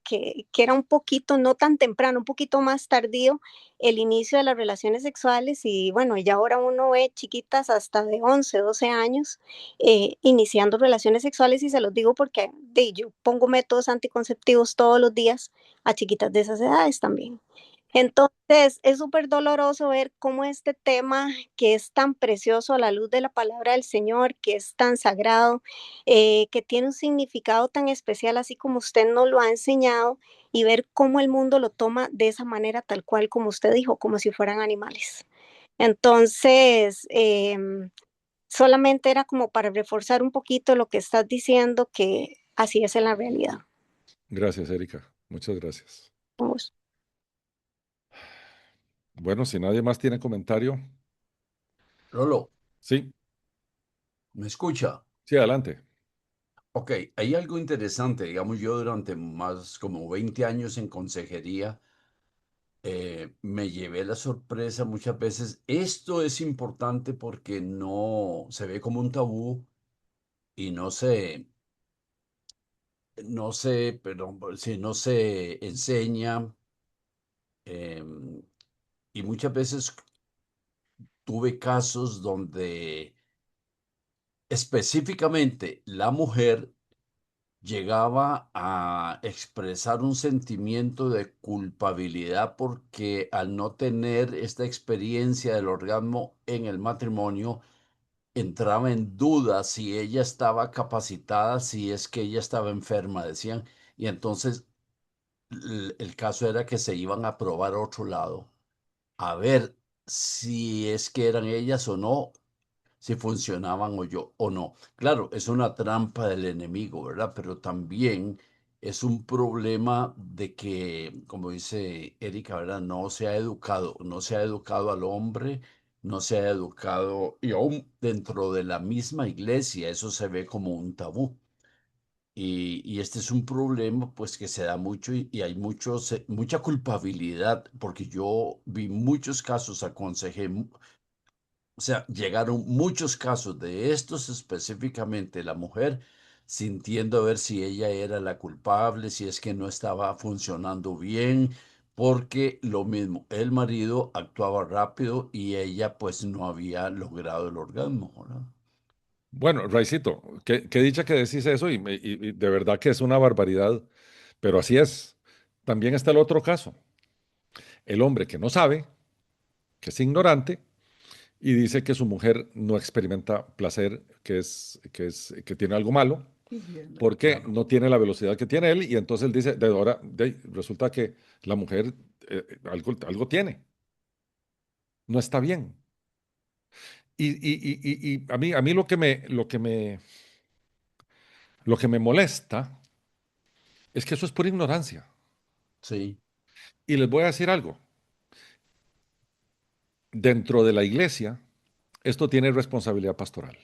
Speaker 5: era un poquito, no tan temprano, un poquito más tardío el inicio de las relaciones sexuales y bueno, ya ahora uno ve chiquitas hasta de 11, 12 años iniciando relaciones sexuales y se los digo porque yo pongo métodos anticonceptivos todos los días a chiquitas de esas edades también. Entonces, es súper doloroso ver cómo este tema que es tan precioso a la luz de la palabra del Señor, que es tan sagrado, que tiene un significado tan especial, así como usted nos lo ha enseñado, y ver cómo el mundo lo toma de esa manera, tal cual como usted dijo, como si fueran animales. Entonces, solamente era como para reforzar un poquito lo que estás diciendo, que así es en la realidad.
Speaker 1: Gracias, Erika. Muchas gracias.
Speaker 5: Vamos.
Speaker 1: Bueno, si nadie más tiene comentario,
Speaker 6: Lolo,
Speaker 1: sí,
Speaker 6: ¿me escucha?
Speaker 1: sí, adelante.
Speaker 6: Ok, hay algo interesante, digamos, yo durante más como 20 años en consejería, me llevé la sorpresa muchas veces. Esto es importante porque no se ve como un tabú y perdón, si no se enseña. em, y muchas veces tuve casos donde específicamente la mujer llegaba a expresar un sentimiento de culpabilidad porque al no tener esta experiencia del orgasmo en el matrimonio, entraba en duda si ella estaba capacitada, si es que ella estaba enferma, decían, y entonces el caso era que se iban a probar a otro lado, a ver si es que eran ellas o no, si funcionaban o no. Claro, es una trampa del enemigo, ¿verdad? Pero también es un problema de que, como dice Erika, ¿verdad? No se ha educado al hombre, no se ha educado, y aún dentro de la misma iglesia, eso se ve como un tabú. Y este es un problema pues que se da mucho y hay mucha culpabilidad porque yo vi muchos casos, aconsejé, o sea, llegaron muchos casos de estos específicamente, la mujer sintiendo a ver si ella era la culpable, si es que no estaba funcionando bien, porque lo mismo, el marido actuaba rápido y ella pues no había logrado el orgasmo, ¿verdad?
Speaker 1: Bueno, Raicito, qué dicha que decís eso y de verdad que es una barbaridad, pero así es. También está el otro caso, el hombre que no sabe, que es ignorante y dice que su mujer no experimenta placer, que tiene algo malo, porque
Speaker 6: Claro,
Speaker 1: no tiene la velocidad que tiene él y entonces él dice, resulta que la mujer algo tiene, no está bien. Y a mí lo que me molesta es que eso es pura ignorancia.
Speaker 6: sí,
Speaker 1: Y les voy a decir algo. Dentro de la iglesia, esto tiene responsabilidad pastoral.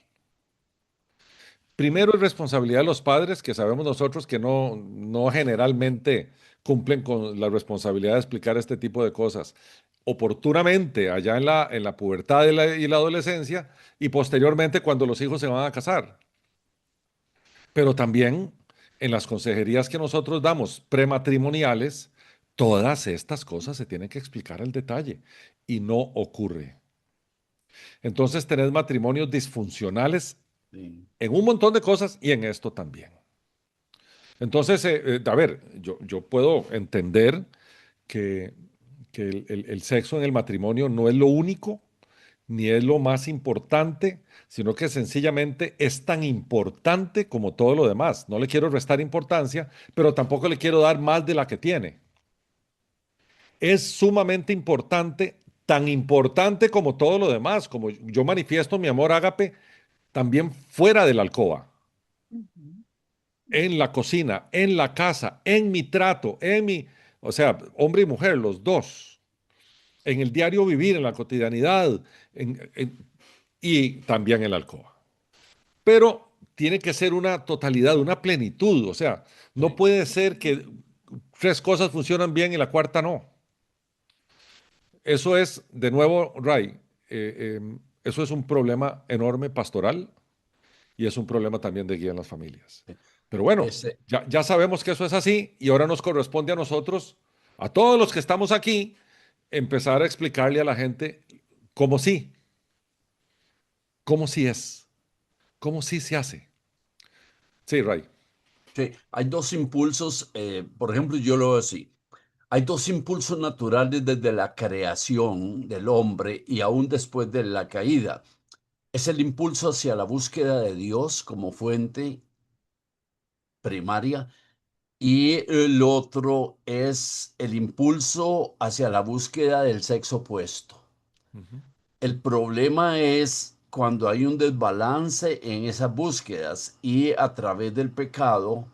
Speaker 1: Primero es responsabilidad de los padres, que sabemos nosotros que no generalmente cumplen con la responsabilidad de explicar este tipo de cosas oportunamente allá en la pubertad y la adolescencia y posteriormente cuando los hijos se van a casar. Pero también en las consejerías que nosotros damos prematrimoniales, todas estas cosas se tienen que explicar al detalle y no ocurre. Entonces tenés matrimonios disfuncionales
Speaker 6: sí,
Speaker 1: en un montón de cosas y en esto también. Entonces, a ver, yo puedo entender que, que el sexo en el matrimonio no es lo único ni es lo más importante, sino que sencillamente es tan importante como todo lo demás. No le quiero restar importancia, pero tampoco le quiero dar más de la que tiene. Es sumamente importante, tan importante como todo lo demás, como yo manifiesto mi amor ágape también fuera de la alcoba, en la cocina, en la casa, en mi trato, o sea, hombre y mujer, los dos, en el diario vivir, en la cotidianidad, y también en la alcoba. Pero tiene que ser una totalidad, una plenitud, o sea, no
Speaker 6: sí,
Speaker 1: puede ser que tres cosas funcionan bien y la cuarta no. Eso es, de nuevo, Ray, eso es un problema enorme pastoral y es un problema también de guía en las familias. Pero bueno,
Speaker 6: Ese-
Speaker 1: ya sabemos que eso es así y ahora nos corresponde a nosotros, a todos los que estamos aquí, empezar a explicarle a la gente cómo sí es, cómo sí se hace. Sí, Ray.
Speaker 6: sí, hay dos impulsos, por ejemplo, yo lo veo así. Hay dos impulsos naturales desde la creación del hombre y aún después de la caída. Es el impulso hacia la búsqueda de Dios como fuente primaria y el otro es el impulso hacia la búsqueda del sexo opuesto.
Speaker 1: Ujú.
Speaker 6: El problema es cuando hay un desbalance en esas búsquedas y a través del pecado,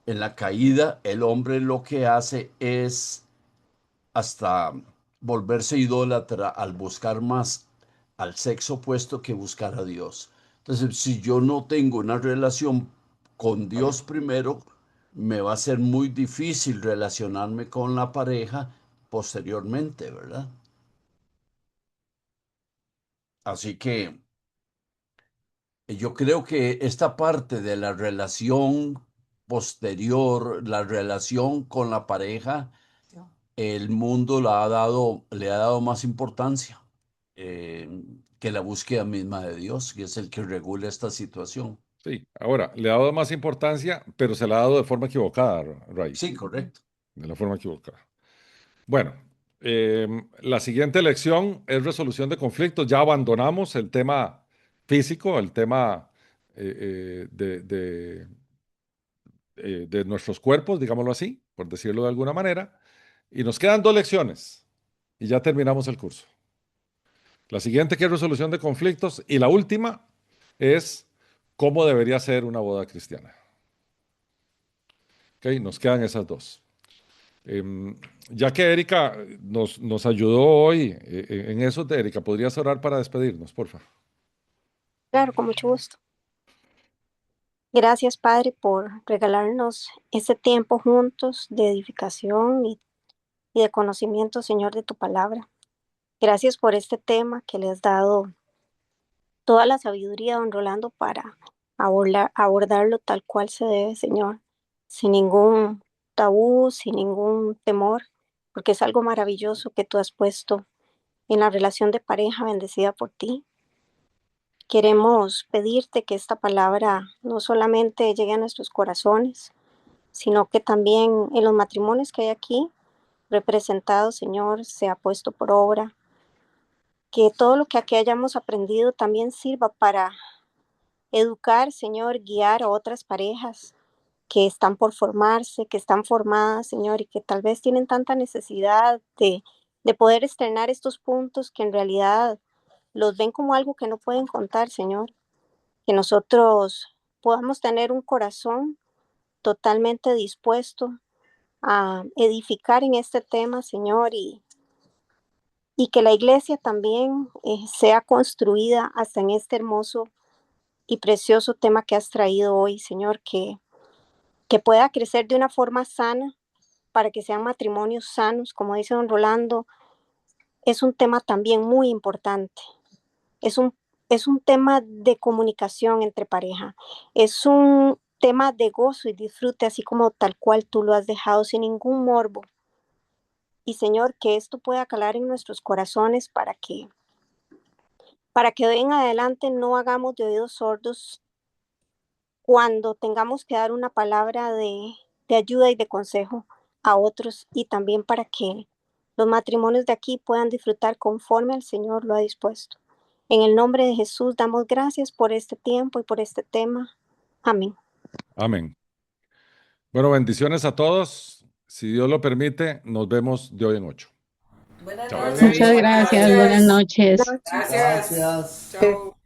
Speaker 6: en la caída, el hombre lo que hace es hasta volverse idólatra al buscar más al sexo opuesto que buscar a Dios. Entonces, si yo no tengo una relación con Dios primero, me va a ser muy difícil relacionarme con la pareja posteriormente, ¿verdad? Así que yo creo que esta parte de la relación posterior, la relación con la pareja, el mundo le ha dado más importancia eh, que la búsqueda misma de Dios, que es el que regula esta situación.
Speaker 1: Sí, ahora, le ha dado más importancia, pero se la ha dado de forma equivocada, Ray,
Speaker 6: Sí, correcto.
Speaker 1: de la forma equivocada. Bueno, la siguiente lección es resolución de conflictos. Ya abandonamos el tema físico, el tema de nuestros cuerpos, digámoslo así, por decirlo de alguna manera, y nos quedan dos lecciones y ya terminamos el curso. La siguiente que es resolución de conflictos y la última es cómo debería ser una boda cristiana. ¿Ok? Nos quedan esas dos. Ya que Erika nos ayudó hoy en eso, Erika, ¿podrías orar para despedirnos, por favor?
Speaker 5: Claro, con mucho gusto. Gracias, Padre, por regalarnos este tiempo juntos de edificación y de conocimiento, Señor, de tu palabra. Gracias por este tema que le has dado toda la sabiduría, don Rolando, para abordarlo tal cual se debe, Señor, sin ningún tabú, sin ningún temor, porque es algo maravilloso que tú has puesto en la relación de pareja bendecida por ti. Queremos pedirte que esta palabra no solamente llegue a nuestros corazones, sino que también en los matrimonios que hay aquí representados, Señor, sea puesto por obra, que todo lo que aquí hayamos aprendido también sirva para educar, Señor, guiar a otras parejas que están por formarse, que están formadas, Señor, y que tal vez tienen tanta necesidad de poder estrenar estos puntos que en realidad los ven como algo que no pueden contar, Señor. Que nosotros podamos tener un corazón totalmente dispuesto a edificar en este tema, Señor, y que la iglesia también sea construida hasta en este hermoso y precioso tema que has traído hoy, Señor, que pueda crecer de una forma sana para que sean matrimonios sanos, como dice don Rolando. Es un tema también muy importante. Es un, es un tema de comunicación entre pareja. Es un tema de gozo y disfrute, así como tal cual tú lo has dejado, sin ningún morbo. Y Señor, que esto pueda calar en nuestros corazones para que de en adelante no hagamos de oídos sordos cuando tengamos que dar una palabra de ayuda y de consejo a otros, y también para que los matrimonios de aquí puedan disfrutar conforme el Señor lo ha dispuesto. En el nombre de Jesús damos gracias por este tiempo y por este tema. Amén.
Speaker 1: Amén. Bueno, bendiciones a todos. Si Dios lo permite, nos vemos de hoy en 8.
Speaker 3: Buenas
Speaker 1: Chao.
Speaker 3: noches.
Speaker 7: Muchas gracias, buenas noches.
Speaker 3: Gracias.
Speaker 4: Gracias.
Speaker 3: Chao.